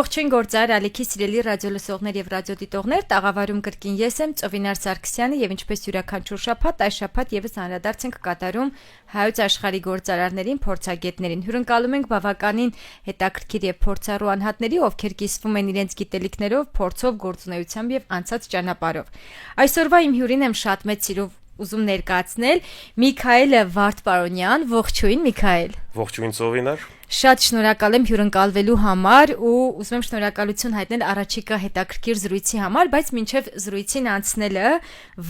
Ողջույն գործար ալիքի սիրելի ռադիոլսողներ եւ ռադիոդիտողներ, տաղավարում կրկին ես եմ Ծովինար Սարգսյանը եւ ինչպես յուրաքանչյուր շաբաթ, այս շաբաթ եւս անդրադարձ ենք կատարում հայոց աշխարհի գործարարներին, փորձագետներին։ Հյուրընկալում ենք բավականին հետաքրքիր եւ փորձառու անհատների, ովքեր կիսվում են իրենց գիտելիքներով, փորձով, գործունեությամբ եւ անցած ճանապարհով։ Այսօրվա իմ հյուրին եմ շատ մեծ սիրով ուզում ներկայացնել Միքայել Վարդպարոնյան, ողջույն Միքայել։ Ողջույն Ծովինար։ Շատ շնորհակալ եմ հյուրընկալվելու համար ու ուզում եմ շնորհակալություն հայտնել առաջիկա հետաքրքիր զրույցի համար, բայց մինչև զրույցին անցնելը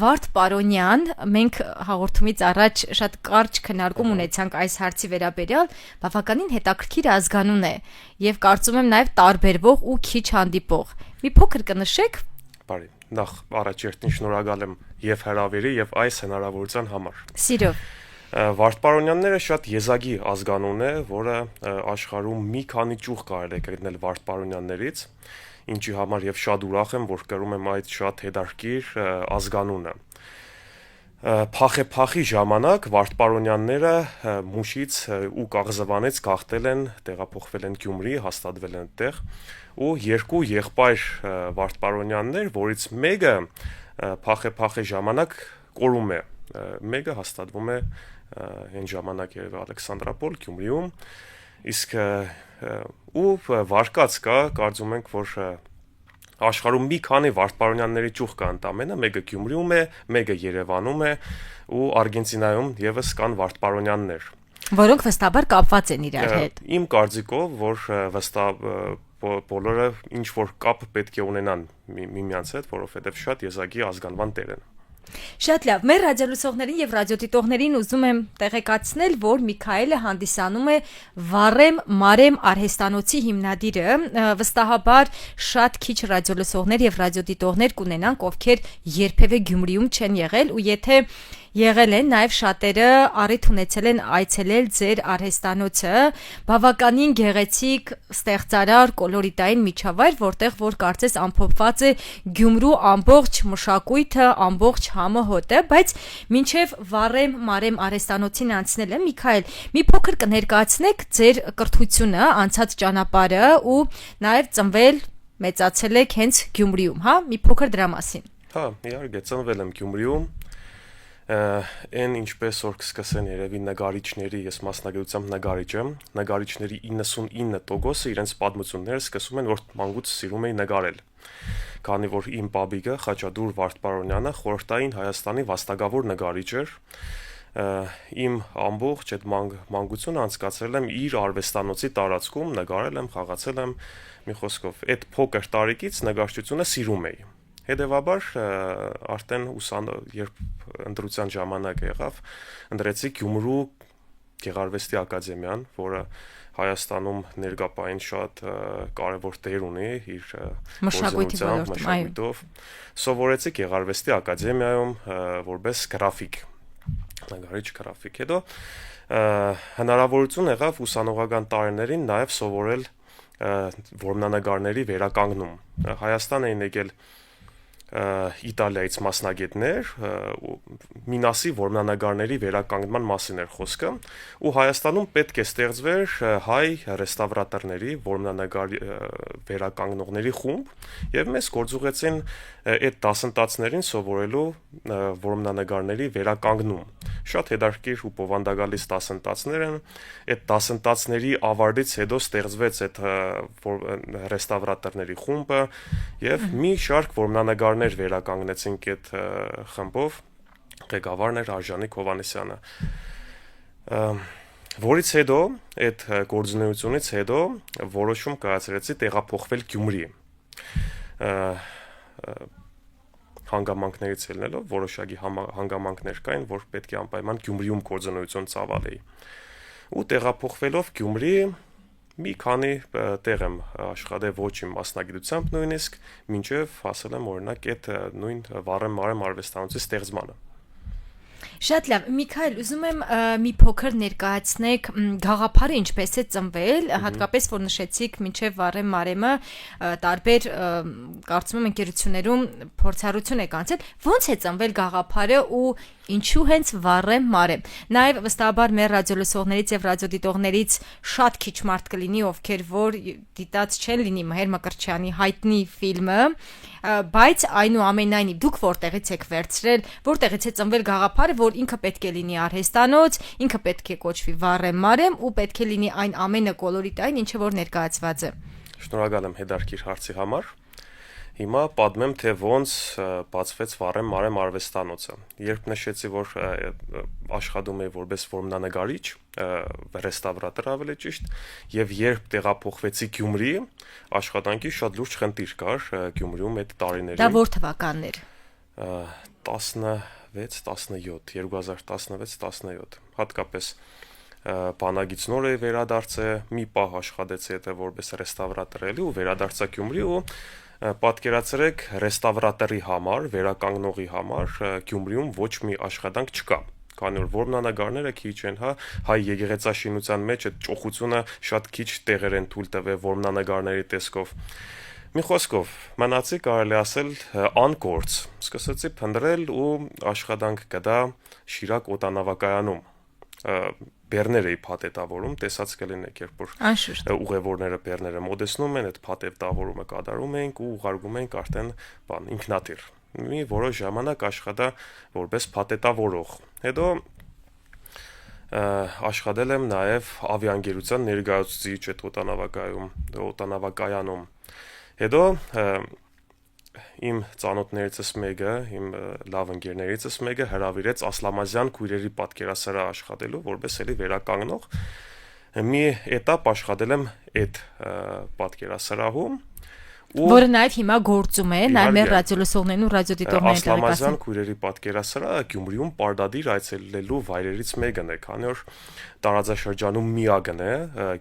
Վարդպարոնյան, մենք հաղորդումից առաջ շատ կարճ քննարկում ունեցանք այս հարցի վերաբերյալ, բավականին հետաքրքիր ազգանուն է եւ կարծում եմ նաեւ տարբերվող ու քիչ հանդիպող։ Մի փոքր կնշեք։ Բարի։ Նախ առաջերտին շնորհակալ եմ եւ հրավերի եւ այս հնարավորության համար։ Սիրով։ Վարդպարոնյանները շատ եզակի ազգանուն է, որը աշխարհում մի քանի ճյուղ կարելի է գտնել Վարդպարոնյաններից, ինչի համար եւ շատ ուրախ եմ, որ կրում եմ այդ շատ հետաքրքիր ազգանունը։ Փախի ժամանակ Վարդպարոնյանները Մուշից ու Կաղզվանից գաղթել են, տեղափոխվել են Գյումրի, հաստատվել են այդտեղ, ու երկու եղբայր Վարդպարոնյաններ, որից մեկը փախի ժամանակ կորում է, մեկը հաստատվում է այն ժամանակ երևի Ալեքսանդրապոլ Գյումրիում, իսկ ու վարկած կա, կարծում ենք, որ աշխարհում մի քանի Վարդպարոնյանների ճյուղ կա ընդամենը, մեկը Գյումրիում է, մեկը Երևանում է ու Արգենտինայում եւս կան Վարդպարոնյաններ, որոնք վստահաբար կապված են իրար հետ։ Իմ կարծիքով, որ վստահ բոլորը ինչ որ կապ պետք է ունենան միմյանց հետ, որովհետեւ շատ եզակի ազգանվան տեր են։ Շատ լավ, մեր ռադիոլսողներին եւ ռադիոդիտողներին ուզում եմ տեղեկացնել, որ Միքայելը հանդիսանում է Վառեմ Մարեմ արհեստանոցի հիմնադիրը, վստահաբար շատ քիչ ռադիոլսողներ եւ ռադիոդիտողներ կունենան, ովքեր երբևէ Գյումրիում չեն եղել ու եթե եղել են, նաև շատերը առիթ ունեցել են այցելել ձեր արհեստանոցը, բավականին գեղեցիկ, ստեղծարար, կոլորիտային միջավայր, որտեղ որ կարծես ամփոփված է Գյումրու ամբողջ մշակույթը, ամբողջ համը հոտը, բայց մինչև Վառեմ Մարեմ արհեստանոցին անցնելը, Միքայել, մի փոքր կներկայացնեք ձեր կրթությունը, անցած ճանապարհը ու նաև ծնվել, մեծացել եք հենց Գյումրիում, հա, մի փոքր դրա մասին։ Հա, իհարկե, ծնվել եմ Գյումրիում։ Այն ինչպես որ կսկսեն երևի նկարիչների, ես մասնագիտությամբ նկարիչ եմ, նկարիչների 99%-ը իրենց պատմությունները սկսում են, որ մանկուց սիրում էին նկարել։ Քանի որ իմ պապիկը Խաչատուր Վարդպարոնյանը խորհրդային Հայաստանի վաստակավոր նկարիչ էր, իմ ամբողջ այդ մանկությունը անցկացրել եմ իր արվեստանոցի տարածքում, նկարել եմ, խաղացել եմ, մի խոսքով, այդ փոքր տարիքից նկարչությունը սիրում էի։ Հետևաբար արդեն երբ ընտրության ժամանակ եղավ, ընտրեցի Գյումրու Գեղարվեստի ակադեմիան, որը Հայաստանում ներկայապային շատ կարևոր դեր ունի իր մշակույթով, սովորեցի Գեղարվեստի ակադեմիայում որպես գրաֆիկ, նկարիչ գրաֆիկ, հետո հնարավորություն եղավ ուսանողական տարիներին նաև սովորել որմնանկարների վերականգնում։ Հայաստան էին եկել Իտալիայից մասնագետներ, Մինասի որմնանկարների վերականգնման մասին էր խոսքը, ու Հայաստանում պետք է ստեղծվեր հայ ռեստավրատորների, որմնանկար վերականգնողների խումբ, եւ մեզ գործուղեցին այդ դասընթացներին սովորելու որմնանկարների վերականգնում։ Շատ հետաքրքիր ու բովանդակալից դասընթացներ են, այդ դասընթացների ավարտից հետո ստեղծվեց այդ ռեստավրատորների խումբը եւ մի շարք որմնանկարներ վերականգնեցինք այդ խմբով, ղեկավարն էր Արժանիկ Հովհաննիսյանը, որից հետո այդ գործունեությունից հետո որոշում կայացրեցի տեղափոխվել Գյումրի, հանգամանքներից ելնելով որոշակի հանգամանքներ կային, որ պետք է անպայման Գյումրիում գործունեություն ծավալեի, ու տեղափոխվելով Գյումրի մի քանի տեղ եմ աշխատել ոչ իմ մասնագիտությամբ նույնիսկ, մինչև հասել եմ օրինակ այդ նույն Վառեմ Մարեմ արվեստանոցի ստեղծմանը։ Շատ լավ, Միքայել, ուզում եմ մի փոքր ներկայացնեք գաղափարը ինչպես է ծնվել, հատկապես որ նշեցիք մինչև Վառեմ Մարեմը տարբեր կարծում եմ ընկերություններում փորձառություն եք անցել, ո՞նց է ծնվել գաղափարը ու ինչու հենց վառեմ մարեմ։ Նաև վստահաբար մեր ռադիոլսողներից եւ ռադիոդիտողներից շատ քիչ մարդ կլինի, ովքեր որ դիտած չեն լինի Մհեր Մկրտչյանի հայտնի ֆիլմը, բայց այնուամենայնիվ դուք որտեղից եք վերցրել, որտեղից է ծնվել գաղափարը, որ ինքը պետք է լինի արհեստանոց, ինքը պետք է կոչվի վառեմ մարեմ ու պետք է լինի այն ամենը կոլորիտային, ինչը որ ներկայացված է։ Շնորհակալ եմ հետաքրքիր հարցի համար։ Հիմա պատմեմ, թե ոնց բացվեց վառեմ մարեմ արվեստանոցը։ Երբ նշեցի, որ աշխատում եմ որպես որմնանկարիչ, ռեստավրատոր ավելի ճիշտ, եւ երբ տեղափոխվեցի Գյումրի, աշխատանքի շատ լուրջ խնդիր կար Գյումրիում այդ տարիներին։ Դա որ թվականներ։ 2016-17, հատկապես բանագից նոր է վերադարձել, մի պահ աշխատեցի հետո որպես ռեստավրատոր էլի ու վերադարձա Գյումրի ու պատկերացրեք ռեստավրատորի համար, վերականգնողի համար Գյումրիում ոչ մի աշխատանք չկա։ Քանի որ որմնանկարները քիչ են, հայ եկեղեցաշինության մեջ այդ ճոխությունը շատ քիչ տեղեր են թույլ տվել որմնանկարների տեսքով։ Մի խոսքով, մնացի կարելի ասել անկորց, սկսեցի փնտրել ու աշխատանք գտա Շիրակ օդանավակայանում։ Բեռներ էի փաթեթավորում, տեսած կլինեք, երբ որ ուղևորները բեռները մոդեցնում են, այդ փաթեթավորումը կատարում ենք ու ուղարկում ենք արդեն ինքնաթիռ։ Մի որոշ ժամանակ աշխատա որպես փաթեթավորող։ Հետո աշխատել եմ նաև ավիաընկերության ներկայացուցիչ այդ օդանավակայանում։ Հետո իմ ծանոթներիցս մեկը, իմ լավ ընկերներիցս մեկը հրավիրեց Ասլամազյան քույրերի պատկերասրահ աշխատելու, որպես էլի վերականգնող։ Մի էտապ աշխատել եմ այդ պատկերասրահում, որը նաև հիմա գործում է, նաև մեր ռադիոլսողներն ու ռադիոդիտողներն Ասլամազյան քույրերի պատկերասրահը Գյումրիում պարտադիր այցելելու վայրերից մեկն է, քանի որ տարածաշրջանում միակն է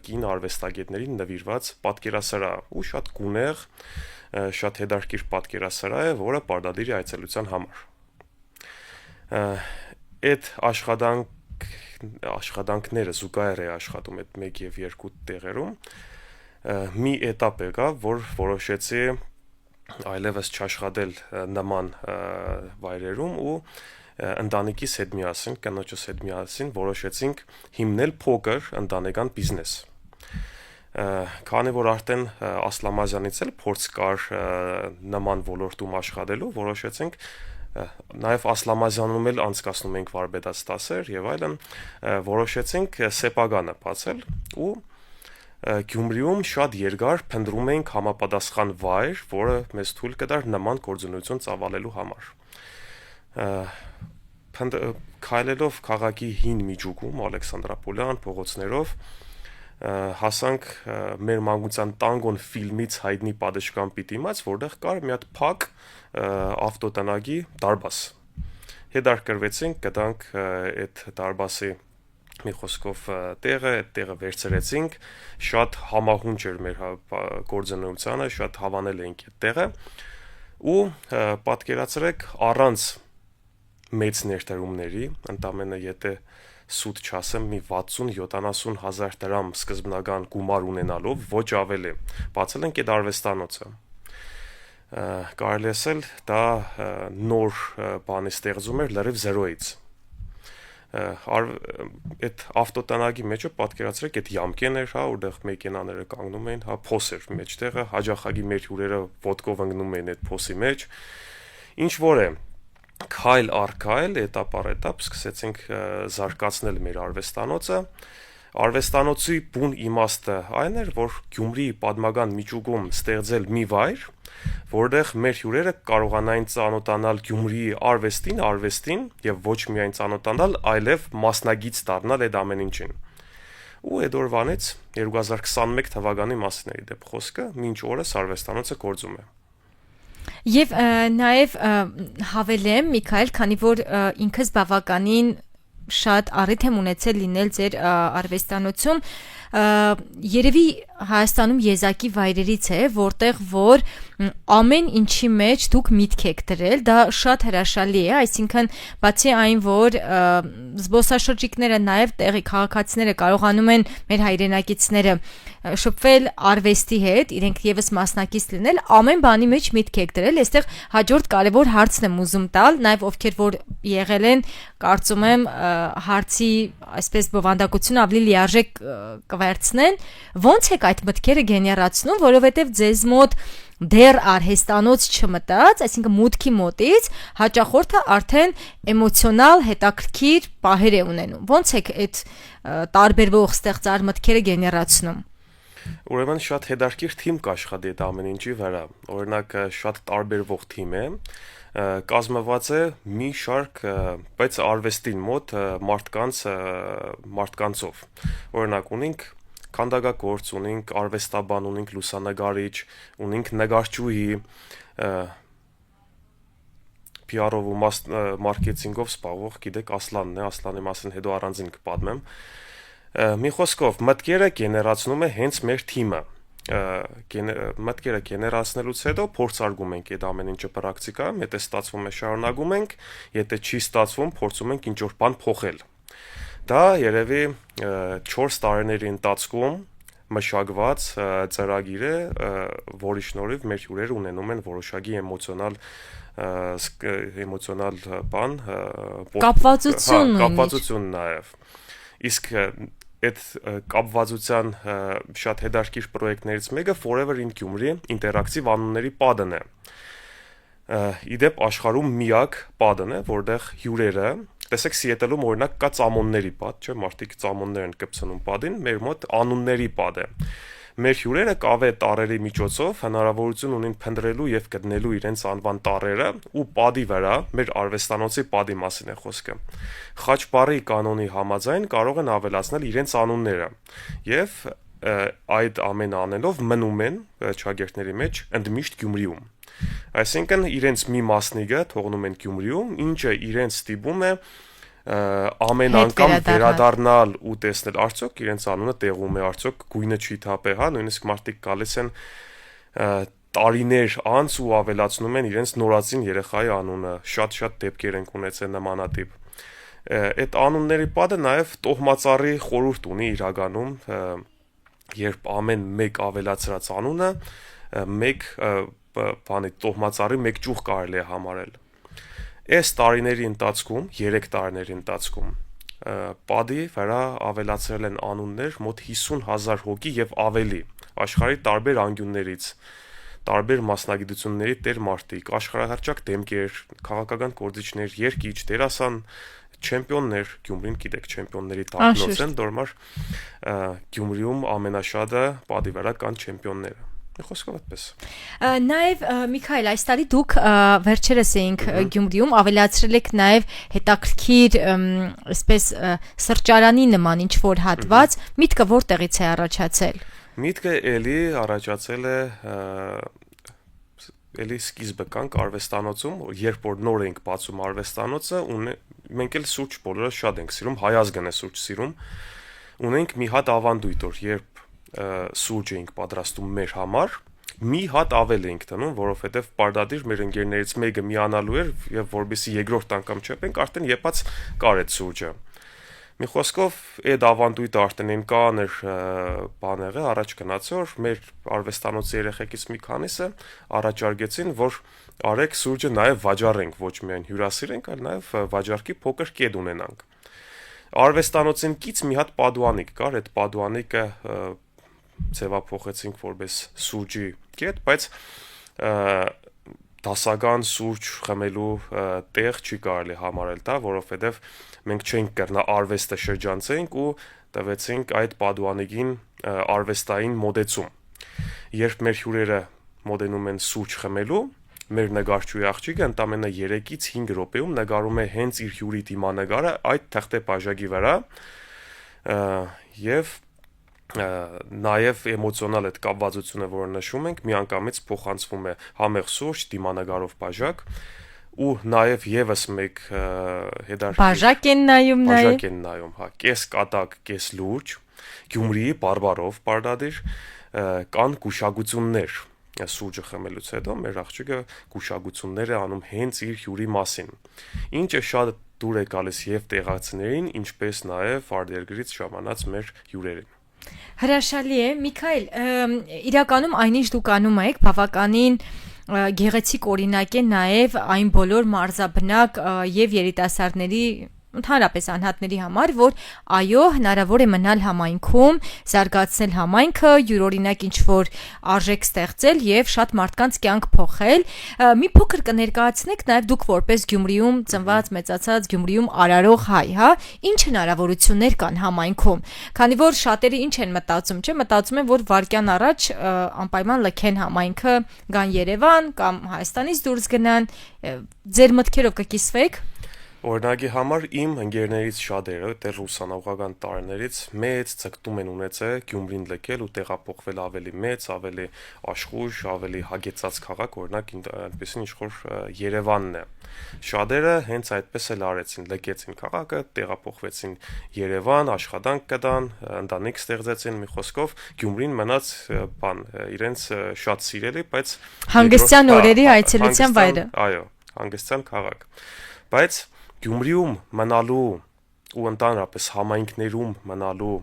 կին արվեստագետներին նվիրված պատկերասրահ ու շատ գունեղ, շատ հետաքրքիր պատկերասրահ է, որը պարտադիր է այցելության համար։ Այդ աշխատանքները զուգահեռ է աշխատում այդ 1 եւ 2 տեղերում։ Մի էտապ եկավ, որ որոշեցի այլևս չաշխատել նման վայրերում ու ընտանիքիս հետ միասին, կնոջս հետ միասին որոշեցինք հիմնել փոքր ընտանեկան բիզնես։ Քանի որ արդեն Ասլամազյանից էլ փորձ կար նման ոլորտում աշխատելու, որոշեցինք նաև Ասլամազյանում էլ անցկացնում ենք վարպետաց դասեր եւ այլն, որոշեցինք սեփականը բացել ու Գյումրիում շատ երկար փնտրում էինք համապատասխան վայր, որը մեզ թույլ կտար նման գործունեություն ծավալելու համար։ Քայլելով քաղաքի հին միջուկում, Ալեքսանդրապոլյան փողոցներով հասանք մեր մանկության տանգոն ֆիլմից հայտնի պատշգամբի դիմաց, որտեղ կար մի հատ փակ ավտոտնագի դարբաս։ Հետաքրքրվեցինք, գտանք այդ դարբասի մի խոսքով տեղը, այդ տեղը վերցրեցինք, շատ համահունչ էր մեր գործունեությանը, շատ հավանել էինք այդ տեղը ու պատկերացրեք առանց մեծ ներդրումների, ընդամենը եթե սուտ չասեմ, մի 60-70 հազար դրամ սկզբնական գումար ունենալով, ոչ ավելի, բացել ենք այդ արվեստանոցը։ Կարելի ասել, դա նոր բանի ստեղծում էր լրիվ զերոյից։ Այդ ավտոտնագի մեջը պատկերացրեք, այդ յամկեն էր, որտեղ մեքենաները կանգնում էին, փոս էր մեջտեղը, հաջախագի մեր հյուրերը ոտքով ընկնում էին այդ փոսի մեջ։ Ինչ որ է, քայլ առ քայլ, էտապ առ էտապ սկսեցինք զարգացնել մեր արվեստանոցը։ Արվեստանոցի բուն իմաստը այն էր, որ Գյումրիի պատմական միջուկում ստեղծել մի վայր, որտեղ մեր հյուրերը կարողանային ծանոթանալ Գյումրիի արվեստին եւ ոչ միայն ծանոթանալ, այլև մասնագիծ դառնալ այդ ամեն ինչին։ Ու այդ օրվանից 2021 թվականի մասին է դեպ խոսքը, մինչ օրս արվեստանոցը գործում է։ Եվ նաև հավելեմ, Միքայել, քանի որ ինքս բավականին շատ առիթ եմ ունեցել լինել ձեր արվեստանոցում, երևի Հայաստանում եզակի վայրերից է, որտեղ որ ամեն ինչի մեջ դուք միտք եք դրել, դա շատ հրաշալի է, այսինքն բացի այն, որ զբոսաշրջիկները, նաև տեղի քաղաքացիները կարողանում են մեր հայրենակիցները շփվել արվեստի հետ, իրենք եւս մասնակից լինել, ամեն բանի մեջ միտք եք դրել, այստեղ հաջորդ կարևոր հարցն եմ ուզում տալ, նաև ովքեր որ եղել են, կարծում եմ հարցի այսպես բովանդակությունը ավելի լիարժեք կվերցնեն, ոնց եք այդ մտքերը գեներացնում, որովհետև ձեզ մոտ դեռ արհեստանոց չմտած, այսինքն մուտքի մոտից հաճախորդը արդեն էմոցիոնալ հետաքրքիր պահեր է ունենում։ Ոնց եք այդ տարբերվող ստեղծար մտքերը գեներացնում։ Ուրեմն շատ հետաքրքիր թիմ կաշխատի այդ ամեն ինչի վրա։ Օրինակ շատ տարբերվող թիմ է, կազմված է մի շարք, բայց արվեստին մոտ մարդկանցով։ Օրինակ ունենք քանդակագործ, ունենք արվեստաբան, ունենք լուսանկարիչ, ունենք նկարչուհի, PR-ով ու մարքեթինգով զբաղվող, գիտեք, Ասլանն է, Ասլանի մասին հետո առանձին կպատմեմ։ Մի խոսքով մտքերը գեներացնում է հենց մեր թիմը։ Մտքերը գեներացնելուց հետո փորձարկում ենք այդ ամեն ինչը պրակտիկայում, եթե ստացվում է շարունակում ենք, եթե չի ստացվում, փորձում ենք ինչ-որ բան փոխել։ Դա երևի 4 տարիների ընթացքում մշակված ծրագիր է, որի շնորհիվ մեր հյուրերը ունենում են որոշակի էմոցիոնալ բան, կապվածություն նաև։ Իսկ այդ կապվածության շատ հետաքրքիր պրոյեկտներից մեկը Forever in Gyumri ինտերակտիվ անունների պատն է։ Իդեպ աշխարհում միակ պատն է, որտեղ հյուրերը, տեսեք Սիեթլում օրինակ կա ծամոնների պատ, չէ՞, մարդիկ ծամոններ են կպցնում պատին, մեր մոտ անունների պատ է։ Մեր հյուրերը կավե տարերի միջոցով հնարավորություն ունեն փնտրելու եւ գտնելու իրենց անվան տարրերը ու պատի վրա մեր արվեստանոցի պատի մասին է խոսքը։ Խաչբարի կանոնի համաձայն կարող են ավելացնել իրենց անունները եւ այդ ամեն անելով մնում են շագերտների մեջ ընդմիշտ Գյումրիում։ Այսինքն իրենց մի մասնիկը թողնում են Գյումրիում, ինչը իրենց ստիպում է ամեն անգամ վերադառնալ ու տեսնել արդյոք իրենց անունը տեղում է, արդյոք գույնը չի թափե, հա, նույնիսկ մարդիկ գալիս են տարիներ անց ու ավելացնում են իրենց նորածին երեխայի անունը, շատ դեպքեր են ունեցել նմանատիպ։ Այդ անունների պատը նաև տոհմածառի խորհուրդ ունի իրականում, երբ ամեն մեկ ավելացրած անունը մեկ բանի տոհմածառի մեկ ճյուղ կարելի է համարել։ Այս տարիների ընթացքում, 3 տարիների ընթացքում պատի վրա ավելացրել են անուններ մոտ 50,000 հոգի եւ ավելի աշխարհի տարբեր անկյուններից, տարբեր մասնագիտությունների տեր մարդիկ, աշխարհահռչակ դեմքեր, քաղաքական գործիչներ, երգիչ, դերասան, չեմպիոններ, Գյումրին գիտեք, չեմպիոնների տակնոց են, դորմար Գյումրիում ամենաշատը պատի վրա կան չեմպիոնները։ Խոսքով այդպես։ Նաև Միքայել, այս տարի դուք վերջերս էինք Գյումրիում, ավելացրել եք նաև հետաքրքիր, այսպես սրճարանի նման ինչ որ հատված, միտքը որտեղից է առաջացել։ Միտքը էլի առաջացել է էլի սկիզբը կանք արվեստանոցում, երբ որ նոր ենք բացում արվեստանոցը, մենք էլ սուրճ բոլորը շատ ենք սիրում, հայազգն է սուրճ սիրում, ունենք մի հատ ավանդույթ, որ երբ սուրճ էինք պատրաստում մեր համար, մի հատ ավել էինք տնում, որովհետև պարտադիր մեր ընկերներից մեկը միանալու էր եւ որբիսի երկրորդ անգամ չեպենք, արդեն եպած կար այդ սուրճը։ Մի խոսքով այդ ավանդույթը արդեն այն կաներ բան եղե, առաջ գնացոր մեր արվեստանոցի երեխեքից մի քանիսը առաջարկեցին, որ արեք սուրճը նաեւ վաճառենք, ոչ միայն հյուրասիրենք, այլ նաեւ վաճառքի փոքր կետ ունենանք։ Արվեստանոցին կից մի հատ պատուանիկ կար, այդ պատուանիկը ձևափոխեցինք որպես սուրճի կետ, բայց դասական սուրճ խմելու տեղ չի կարելի համարել դա, որովհետև մենք չենք կրնա արվեստը շրջանցենք ու տվեցինք այդ պատուանիկին արվեստային մոդեցում։ Երբ մեր հյուրերը մոդենում են սուրճ խմելու, մեր նկարչուհի աղջիկը ընդամենը 3-ից 5 րոպեում նկարում է հենց իր հյուրի դիմանկարը այդ թղթե բաժակի վրա եւ նաև էմոցիոնալ այդ կապվածությունը, որը նշում ենք, միանգամից փոխանցվում է համեղ սուրճ դիմանկարով բաժակ ու նաև եւս մեկ հետարքի բաժակ են նայում, հա, կես կատակ, կես լուրջ, Գյումրիի բարբարով պարտադիր կան գուշակություններ սուրճը խմելուց հետո մեր աղջիկը գուշակություններ է անում հենց իր հյուրի մասին, ինչը շատ դուր է գալիս եւ տեղացիներին, ինչպես նաեւ արտերկրից ժամանած մեր հյուրերին։ Հրաշալի է, Միքայել, իրականում այնինչ դուք անում եք բավականին գեղեցիկ օրինակ է նաև այն բոլոր մարզաբնակ եւ երիտասարդների ընդհանրապես անհատների համար, որ այո, հնարավոր է մնալ համայնքում, զարգացնել համայնքը, յուրօրինակ ինչ-որ արժեք ստեղծել եւ շատ մարդկանց կյանք փոխել։ Մի փոքր կներկայացնեք նաև դուք որպես Գյումրիում ծնված, մեծացած Գյումրիում արարող հայ, հա, ինչ հնարավորություններ կան համայնքում։ Քանի որ շատերը ինչ են մտածում, չէ՞, մտածում են, որ վարկյան առաջ անպայման լքեն համայնքը, գան Երևան կամ Հայաստանից դուրս գնան, ձեր մտքերով կկիսվեք։ Օրինակի համար իմ ընկերներից շատերը դեռ ուսանողական տարիներից մեծ ցկտում են ունեցել Գյումրին լքել ու տեղափոխվել ավելի մեծ, ավելի աշխույժ, ավելի հագեցած քաղաք, օրինակ այնպես ինչ-որ Երևանն է։ Շատերը հենց այդպես էլ արեցին, լքեցին քաղաքը, տեղափոխվեցին Երևան, աշխատանք կտան, ընտանիք ստեղծեցին, մի խոսքով Գյումրին մնաց իրենց շատ սիրելի, բայց հանգստյան օրերի այցելության վայրը։ Այո, հանգստյան քաղաք։ Բայց Գյումրիում մնալու ու ընդհանրապես համայնքներում մնալու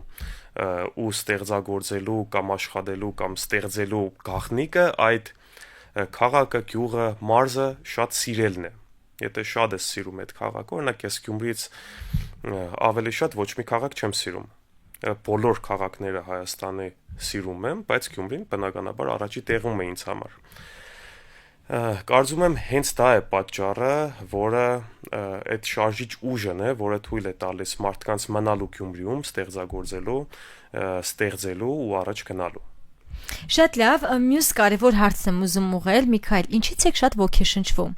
ու ստեղծագործելու կամ աշխատելու կամ ստեղծելու գաղտնիքը այդ քաղաքը, գյուղը, մարզը շատ սիրելն է։ Եթե շատ ես սիրում այդ քաղաքը, օրինակ ես Գյումրիից ավելի շատ ոչ մի քաղաք չեմ սիրում։ Բոլոր քաղաքները Հայաստանի սիրում եմ, բայց Գյումրին բնականաբար առաջի տեղում է ինձ համար։ Կարծում եմ հենց դա է պատճառը, որը այդ շարժիչ ուժն է, որը թույլ է տալիս մարդկանց մնալու Գյումրիում, ստեղծագործելու, ստեղծելու ու առաջ գնալու։ Շատ լավ, մյուս կարևոր հարցն եմ ուզում ուղղել, Միքայել, ինչից եք շատ ոգեշնչվում։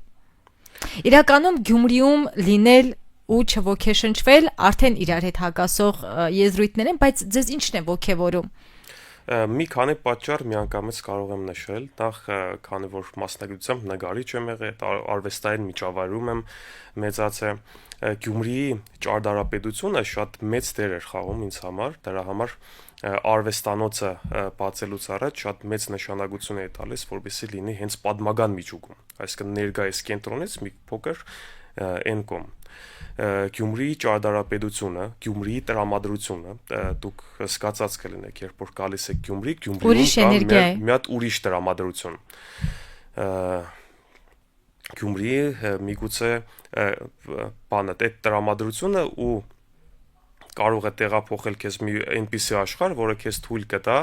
Իրականում Գյումրիում լինել ու չոգեշնչվել արդեն իրար հետ հակասող եզրույթներ են, բայց ձեզ ինչն է ոգևորում։ Մի քանի պատճառ միանգամից կարող եմ նշել, նախ քանի որ մասնագիտությամբ նկարիչ եմ եղել, արվեստային միջավայրում եմ մեծացել, Գյումրիի ճարտարապետությունը շատ մեծ դեր էր խաղում ինձ համար, դրա համար արվեստանոցը բացելուց առաջ շատ մեծ նշանակություն է տալիս, որպեսզի լինի հենց պատմական միջուկում, այսինքն ներկայիս կենտրոնից մի փոքր այն կողմ։ Գյումրիի ճարտարապետությունը, Գյումրիի տրամադրությունը, դուք հասկացած կլինեք, երբ որ գալիս եք Գյումրիում կա մի հատ ուրիշ տրամադրություն։ Գյումրիի միգուցե բանը այդ տրամադրությունը ու կարող է տեղափոխել քեզ մի այնպիսի աշխարհ, որը քեզ թույլ կտա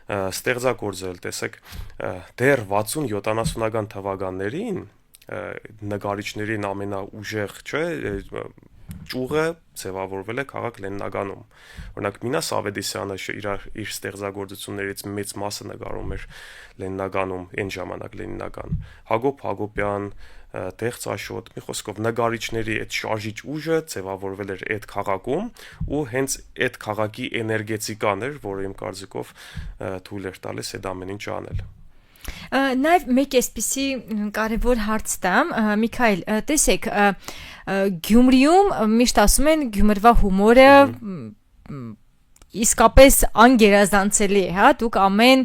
ստեղծագործել, տեսեք, դեռ 60-70-ական թվականներին նկարիչներին ամենաուժեղ, չէ, ճյուղը ձևավորվել է քաղաք Լեննագանում։ Օրինակ Մինաս Ավետիսյանը իր ստեղծագործություններից մեծ մասը նկարում էր Լեննագանում, այն ժամանակ Լենինական։ Հակոբ Հակոբյան, Տեղծաշոտ, մի խոսքով նկարիչների այդ շարժիչ ուժը ձևավորվել էր այդ քաղաքում ու հենց այդ քաղաքի էներգետիկան էր, որը իմ կարծիքով թույլ էր տալիս այդ ամեն ինչ անել։ Նաև մեկ էսպիսի կարևոր հարց տամ, Միքայել, տեսեք, Գյումրիում միշտ ասում են Գյումրվա հումորը իսկապես անգերազանցելի է, հա, դուք ամեն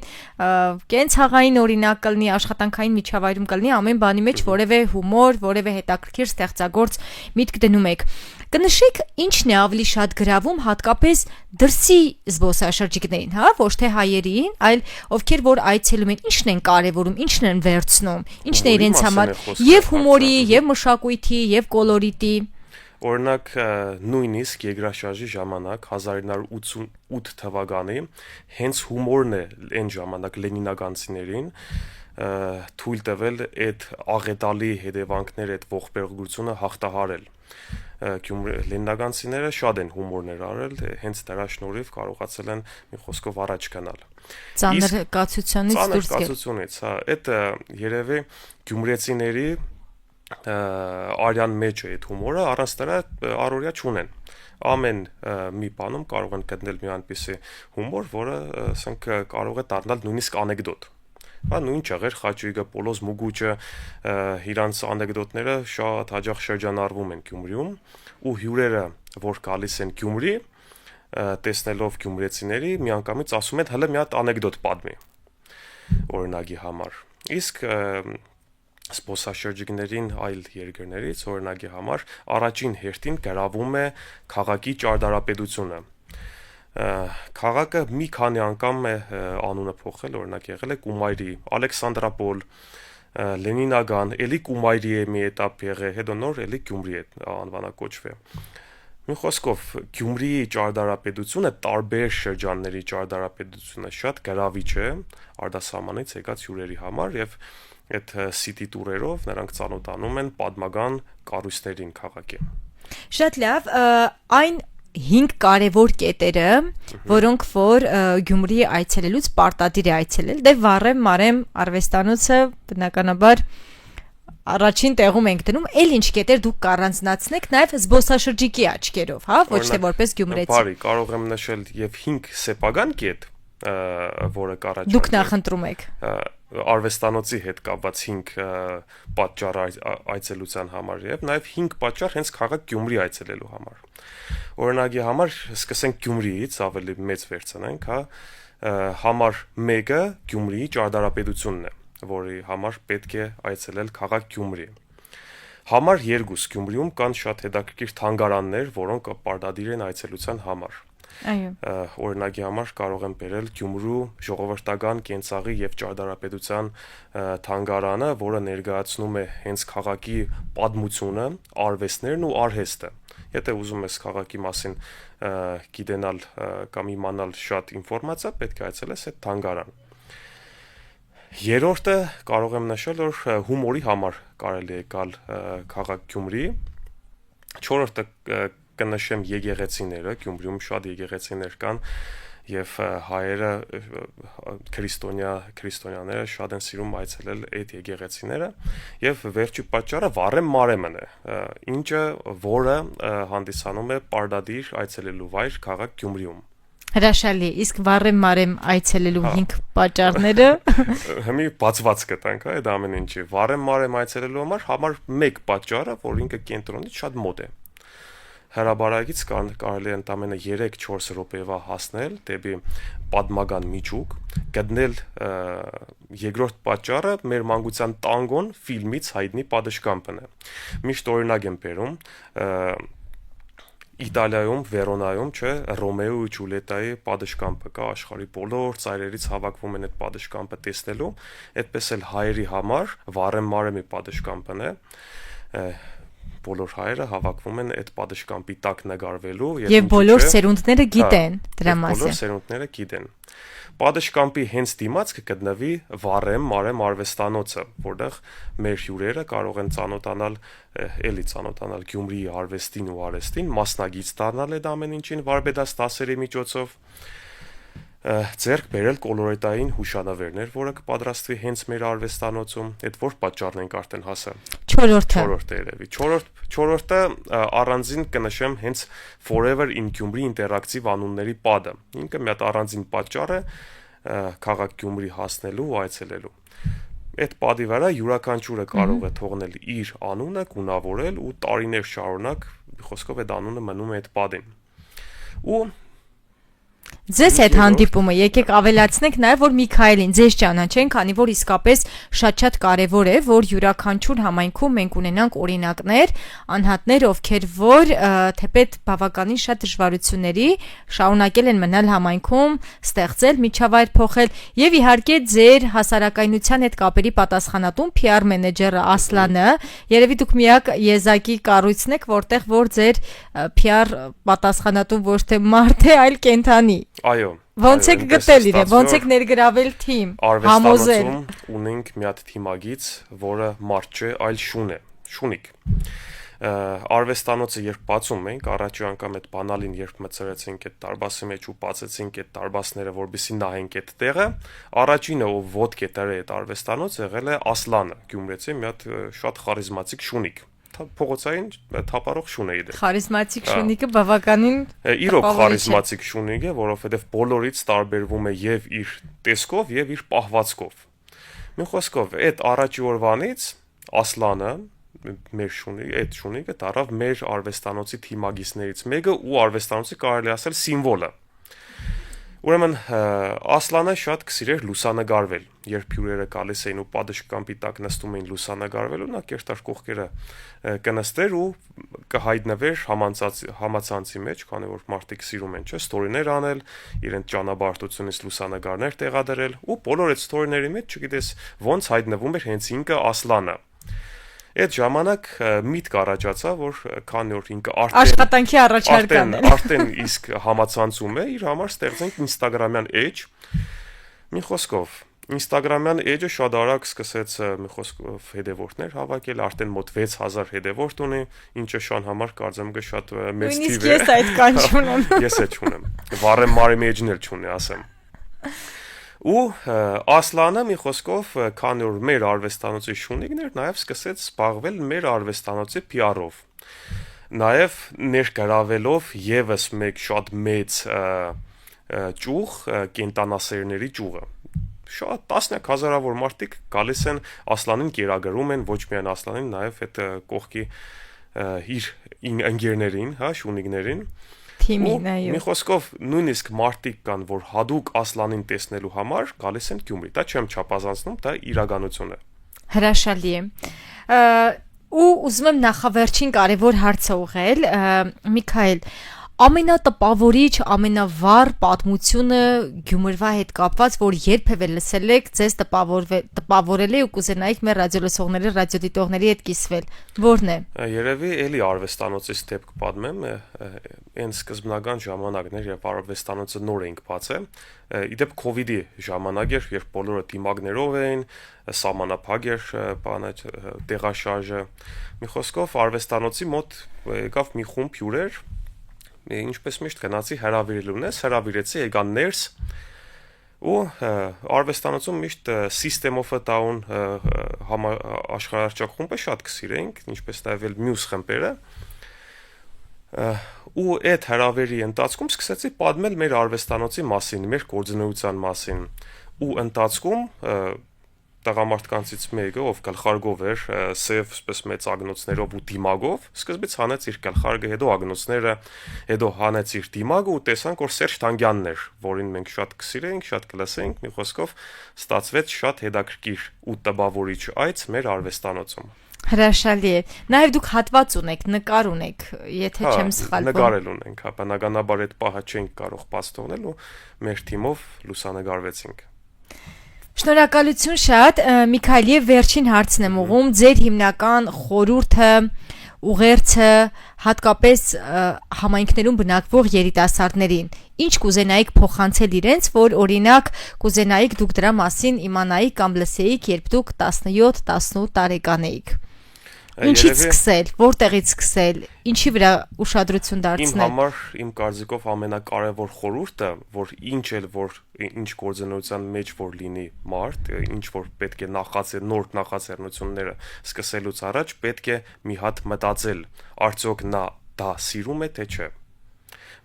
կենցաղային օրինակ կլինի, աշխատանքային միջավայրում կլինի, ամեն բանի մեջ որևէ հումոր, որևէ հետաքրքիր ստեղծագործ միտք դնում եք։ Կնշեք ինչն է ավելի շատ գրավում հատկապես դրսի զբոսաշրջիկներին, հա, ոչ թե հայերին, այլ ովքեր որ այցելում են, ինչն են կարևորում, ինչն են վերցնում, ինչն է իրենց համար եւ հումորի, եւ մշակույթի, եւ կոլորիտի։ Օրինակ նույնիսկ երկրաշարժի ժամանակ 1988 թվականի հենց հումորն է այն ժամանակ լենինականցիներին թույլ տվել այդ աղետալի հետևանքները, այդ ողբերգությունը հաղթահարել։ Լենինականցիները շատ են հումորներ արել, հենց դրա շնորհիվ կարողացել են մի խոսքով առաջ գնալ։ Ծանր կացությունից դուրս գալ։ Կացությունից, հա, այդ երևի գյումրեցիների արյան մեջ է այդ հումորը, առանց դրա առօրյա չունեն։ Ամեն մի բանում կարող են գտնել մի այնպիսի հումոր, որը ասենք կարող է դառնալ նույնիսկ անեկդոտ։ Բա նույն ճաղեր Խաչույգը, Պոլոզ Մուգուչը, իրանց անեկդոտները շատ հաճախ շրջանառվում են Գյումրիում ու հյուրերը, որ գալիս են Գյումրի, տեսնելով գյումրեցիների միանգամից ասում են հələ մի հատ անեկդոտ պատմի օրինակի համար։ Իսկ սպոսաշրջիկներին այլ երկրներից օրինակի համար առաջին հերթին գրավում է քաղաքի ճարտարապետությունը։ Քաղաքը մի քանի անգամ է անունը փոխել, օրինակ եղել է Կումայրի, Ալեքսանդրապոլ, Լենինագան, էլի Կումայրի է մի էտապ եղել, հետո նոր էլի Գյումրի է անվանակոչվել։ Մի խոսքով Գյումրիի ճարտարապետությունը տարբեր շրջանների ճարտարապետությունը շատ գրավիչ է արտասահմանից եկած հյուրերի համար եւ այդ city tour-երով նրանք ծանոթանում են պատմական կառույցներին քաղաքի։ Շատ լավ, այն 5 կարևոր կետերը, որոնք որ Գյումրի այցելելուց պարտադիր է այցելել, դե Վառեմ Մարեմ արվեստանոցը բնականաբար առաջին տեղում ենք դնում, էլ ինչ կետեր դուք կառանձնացնեք նաև զբոսաշրջիկի աչքերով, հա, ոչ թե որպես գյումրեցի։ Բարի, կարող եմ նշել եւ 5 սեփական կետ, որը կառաջարկել։ Դուք նախընտրում եք։ Արվեստանոցի հետ կապված 5 պատճառ այցելության համար եւ նաեւ 5 պատճառ հենց քաղաք Գյումրի այցելելու համար։ Օրինակի համար սկսենք Գյումրիից, ավելի մեծ վերցնենք, հա, համար 1-ը Գյումրիի ճարտարապետությունն է, որի համար պետք է այցելել քաղաք Գյումրի։ Համար 2 Գյումրիում կան շատ հետաքրքիր թանգարաններ, որոնք պարտադիր են այցելության համար։ Այո։ Օրինակի համար կարող եմ բերել Գյումրու ժողովրդական կենցաղի եւ ճարտարապետության թանգարանը, որը ներկայացնում է հենց քաղաքի պատմությունը, արվեստներն ու արհեստը։ Եթե ուզում ես քաղաքի մասին գիտենալ կամ իմանալ շատ ինֆորմացիա, պետք է այցելես այդ թանգարան։ Երրորդը կարող եմ նշել, որ հումորի համար կարելի է գալ քաղաք Գյումրի։ Չորրորդը կնշեմ եկեղեցիները, Գյումրիում շատ եկեղեցիներ կան եւ հայերը քրիստոնյաները շատ են սիրում այցելել այդ եկեղեցիները եւ վերջի պատճառը Վառեմ Մարեմն է, որը հանդիսանում է պարտադիր այցելելու վայր քաղաք Գյումրիում։ Հրաշալի, իսկ Վառեմ Մարեմ այցելելու 5 պատճառները Հիմի բացված կտանք այդ ամեն ինչի։ Վառեմ Մարեմ այցելելու համար 1 պատճառը, որ ինքը կենտրոնից շատ մոտ է։ Հրաբարակից կարելի է ընդամենը 3-4 րոպեվա հասնել դեպի պատմական միջուկ, գտնել երկրորդ պատճառը մեր մանկության տանգոն ֆիլմից հայտնի պատշգամբն է։ Միշտ օրինակ եմ բերում Իտալիայում, Վերոնայում, չէ, Ռոմեո ու Ջուլիետայի պատշգամբը կա, աշխարհի բոլոր ծայրերից հավաքվում են այդ պատշգամբը տեսնելու, այդպես էլ հայերի համար Վառեմ Մարեմի պատշգամբն է։ Բոլոր հայերը հավաքվում են այդ պատշգամբի տակ նկարվելու եւ բոլոր սերունդները գիտեն դրա մասին։ Բոլոր սերունդները գիտեն։ Պատշգամբի հենց դիմաց կգտնվի Վառեմ Մարեմ արվեստանոցը, որտեղ մեր հյուրերը կարող են ծանոթանալ Գյումրիի արվեստին ու արհեստին, մասնագիծ դառնալ այդ ամեն ինչին վարպետաց դասերի միջոցով, ձեռք բերել կոլորետային հուշանվերներ, որը կպատրաստվի հենց մեր արվեստանոցում, այդ որ պատճառն ենք արդեն հասել։ Չորրորդը երևի։ Չորրորդը առանձին կնշեմ հենց Forever in Gyumri ինտերակտիվ անունների պատը։ Ինքը մի հատ առանձին պատճառ է քաղաք Գյումրի հասնելու ու այցելելու։ Այդ պատի վրա յուրաքանչյուրը կարող է թողնել իր անունը, գունավորել ու տարիներ շարունակ, խոսքով այդ անունը մնում է այդ պատին։ Ու Ձեզ այդ հանդիպումը եկեք ավելացնենք նաև որ Միքայելին ձեզ ճանաչեն, քանի որ իսկապես շատ կարևոր է, որ յուրաքանչյուր համայնքում մենք ունենանք օրինակներ, անհատներ, ովքեր որ թեպետ բավականին շատ դժվարությունների շարունակել են մնալ համայնքում, ստեղծել, միջավայր փոխել եւ իհարկե ձեր հասարակայնության հետ կապերի պատասխանատուն PR մենեջերը Ասլանը, երևի դուք միակ եզակի կառույցն եք, որտեղ որ ձեր PR պատասխանատուն ոչ թե մարդ է, այլ կենդանի։ Այո։ Ոնց եք գտել իրեն, ոնց եք ներգրավել թիմ, համոզել։ Արվեստանոցում ունենք մի հատ թիմագիծ, որը մարդ չէ, այլ շուն է, շունիկ։ Արվեստանոցը երբ բացում ենք, առաջի անգամ այդ բանալին երբ մտցրեցինք այդ դարբասի մեջ ու բացեցինք այդ դարբասները, որպեսզի նայենք այդ տեղը, առաջինը ով ոդկ է դրել այդ արվեստանոց եղել է Ասլանը, գյումրեցի մի հատ շատ խարիզմատիկ շունիկ։ Փողոցային թափառող շուն է իդե։ Խարիզմատիկ շունիկը բավականին իրոք խարիզմատիկ շունիկ է, որովհետև բոլորից տարբերվում է եւ իր տեսքով եւ իր պահվածքով։ Մի խոսքով, այդ առաջի օրվանից Ասլանը մեր շունիկը դարավ մեր արվեստանոցի թիմագիծներից մեկը ու արվեստանոցի կարելի ասել սիմվոլը։ Ուրեմն Ասլանը շատ կսիրեր լուսանգարվել, երբ հյուրերը գալիս էին ու պատշգամբի տակ նստում էին լուսանգարվելու, նա կերտար կողքերը կնստեր ու կհայտնվեր համացանցի մեջ, քանի որ մարդիկ սիրում են, չէ, ստորիներ անել, իրենց ճանապարհորդությունից լուսանգարներ տեղադրել ու բոլոր այդ ստորիների մեջ, չգիտես, ոնց հայտնվում էր հենց ինքը Ասլանը։ Այդ ժամանակ միտք առաջացավ, որ քանի որ ինքը աշխատանքի առաջարկան էր, արդեն իսկ համացանցում է, իր համար ստեղծենք Instagram-յան էջ։ Մի խոսքով, Instagram-յան էջը շատ արագ սկսեց մի խոսքով հետևորդներ հավաքել, արդեն մոտ 6000 հետևորդ ունի, ինչը շան համար կարծեմ că շատ մեծ թիվ է։ Ես այդքան չունեմ։ Ես էլ չունեմ։ Վառեմ մարի մեջն էլ չունի, ասեմ։ Ու Ասլանը մի խոսքով, քանի որ մեր արվեստանոցի շունիկներ, նաև սկսեց զբաղվել մեր արվեստանոցի PR-ով։ Նաև ներգրավելով եւս մեկ շատ մեծ ճյուղ, կենտանասերների ճյուղը։ Շատ տասնյակ հազարավոր մարդիկ գալիս են Ասլանին կերակրում են, ոչ միայն Ասլանին, նաև այդ կողքի իր ընկերներին, հա, շունիկներին։ Թիմին, այո։ Մի խոսքով նույնիսկ մարդիկ կան, որ հadouk Ասլանին տեսնելու համար գալիս են Գյումրի։ Դա չեմ չափազանցնում, դա իրականություն է։ Հրաշալի է։ Ու ուզում եմ նախավերջին կարևոր հարցը ուղղել, Միքայել, ամենատպավորիչ, ամենավառ պատմությունը Գյումրվա հետ կապված, որ երբևէ լսել եք, ձեզ տպավորել է ու կուզենայիք մեր ռադիոլսողների, ռադիոդիտողների հետ կիսվել, ո՞րն է։ Երևի էլի արվեստանոցից դեպք պատմեմ, այն սկզբնական ժամանակներ, երբ արվեստանոցը նոր էինք բացել, իդեպ COVID-ի ժամանակ էր, երբ բոլորը դիմակներով էին, սահմանափակ էր տեղաշարժը։ Մի խոսքով արվեստանոցի մոտ եկավ մի խումբ հյուրեր, ինչպես միշտ գնացի հրավիրելուն ես, հրավիրեցի, եկան ներս ու արվեստանոցում միշտ System of a Down աշխարհարչակ խումբը շատ կսիրեինք, ինչպես նաև էլ մյուս խմբերը։ Ու այդ հրավերի ընթացքում սկսեցի պատմել մեր արվեստանոցի մասին, մեր գործունեության մասին։ Ու ընթացքում տղամարդկանցից մեկը, ով գլխարկով էր, սև սպես մեծ ագնոցներով ու դիմագով, սկզբից հանեց իր գլխարկը, հետո ագնոցները, հետո հանեց իր դիմագը ու տեսանք, որ Սերժ Թանգյանն էր, որին մենք շատ կսիրեինք, շատ կլսեինք, մի խոսքով ստացվեց շատ հետաքրքիր ու տպավորիչ այց մեր արվեստանոցում։ Հրաշալի է։ Նաև դուք հատված ունեք, նկար ունեք, եթե չեմ սխալվում։ Նկարել ունենք, հա, բնականաբար այդ պահը չենք կարող բաց թողնել ու մեր թիմով լուսանկարվեցինք։ Շնորհակալություն շատ, Միքայել, եւ վերջին հարցն եմ ուղղում, ձեր հիմնական խորհուրդը, ուղերձը հատկապես համայնքներում բնակվող երիտասարդներին, ինչ կուզենայիք փոխանցել իրենց, որ օրինակ կուզենայիք դուք դրա մասին իմանայիք կամ լսեիք, երբ դուք 17-18 տարեկան էիք։ Ինչից սկսել, որտեղից սկսել, ինչի վրա ուշադրություն դարձնել։ Իմ համար, իմ կարծիքով ամենակարևոր խորհուրդը, որ ինչ գործունեության մեջ որ լինի մարդ, ինչ որ պետք է նոր նախաձեռնությունները սկսելուց առաջ պետք է մի հատ մտածել, արդյոք նա դա սիրում է թե չէ։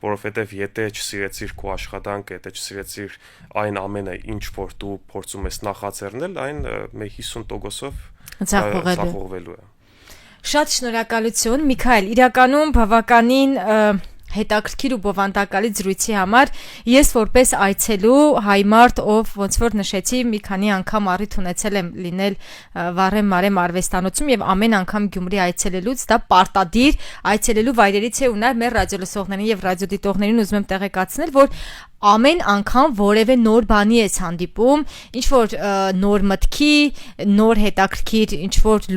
Որովհետև եթե չսիրեցիր քո աշխատանքը, եթե չսիրեցիր այն ամենը, ինչ որ դու փորձում ես նախաձեռնել, այն 50%-ով ձախողվելու է։ Շատ շնորհակալություն, Միքայել, իրականում բավականին հետաքրքիր ու բովանդակալի զրույցի համար ես որպես այցելու հայմարտ, ով ոնց որ նշեցի, մի քանի անգամ առիթ ունեցել եմ լինել Վառեմ Մարեմ արվեստանոցում եւ ամեն անգամ Գյումրի այցելելուց դա պարտադիր այցելելու վայրերից է ու նաեւ մեր ռադիոլսողներին եւ ռադիոդիտողներին ուզում եմ տեղեկացնել, որ ամեն անգամ որևէ նոր բանի ես հանդիպում, ինչ որ նոր մտքի, նոր հետաքրքիր ինչ որ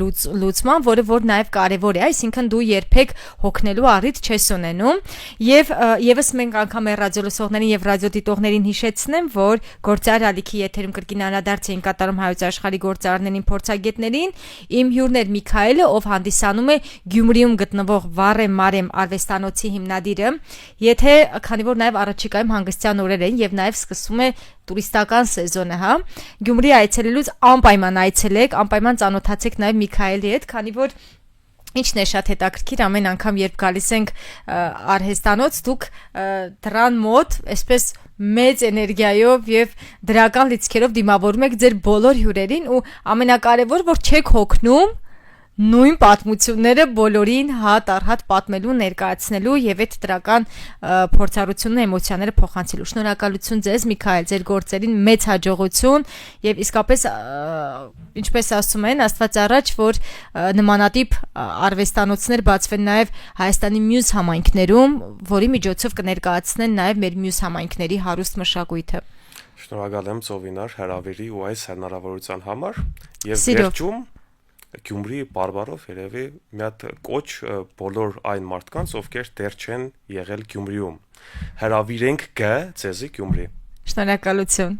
լուծման, որը որ նաև կարևոր է, այսինքն դու երբեք հոգնելու առիթ չես ունենում, եւ եւս մենք անգամ մեր ռադիոլսողներին եւ ռադիոդիտողներին հիշեցնեմ, որ գործար ալիքի եթերում կրկին անդրադարձ էին կատարում հայոց աշխարհի գործարարներին, փորձագետներին, իմ հյուրն էր Միքայելը, ով հանդիսանում է Գյումրիում գտնվող Վառեմ Մարեմ արվեստանոցի հիմնադիրը, եթե քանի որ նաև առաջիկայում հանգստյան օրեր են եւ նաեւ սկսում է տուրիստական սեզոնը, հա։ Գյումրի այցելելուց անպայման այցելեք, անպայման ծանոթացեք նաեւ Միքայելի հետ, քանի որ ինչն է շատ հետաքրքիր, ամեն անգամ երբ գալիս ենք արհեստանոց, դուք դրան մոտ, այսպես մեծ էներգիայով եւ դրական լիցքերով դիմավորում եք ձեր բոլոր հյուրերին ու ամենակարևոր որ չեք հոգնում նույն պատմությունները բոլորին հատ առ հատ պատմելու, ներկայացնելու եւ այդ դրական փորձառությունն ու էմոցիաները փոխանցելու։ Շնորհակալություն ձեզ, Միքայել, ձեր գործերին մեծ հաջողություն եւ իսկապես ինչպես ասում են, Աստված առաջ, որ նմանատիպ արվեստանոցներ բացվեն նաեւ Հայաստանի մյուս համայնքներում, որի միջոցով կներկայացնեն նաեւ մեր մյուս համայնքների հարուստ մշակույթը։ Շնորհակալ եմ Ծովինար հրավերի ու այս հնարավորության համար եւ Սիրով։ վերջում Գյումրի բարբարով երևի մի հատ կոչ բոլոր այն մարդկանց, ովքեր դեռ չեն եղել Գյումրիում։ Հրավիրենք գ ձեզի Գյումրի։ Շնորհակալություն։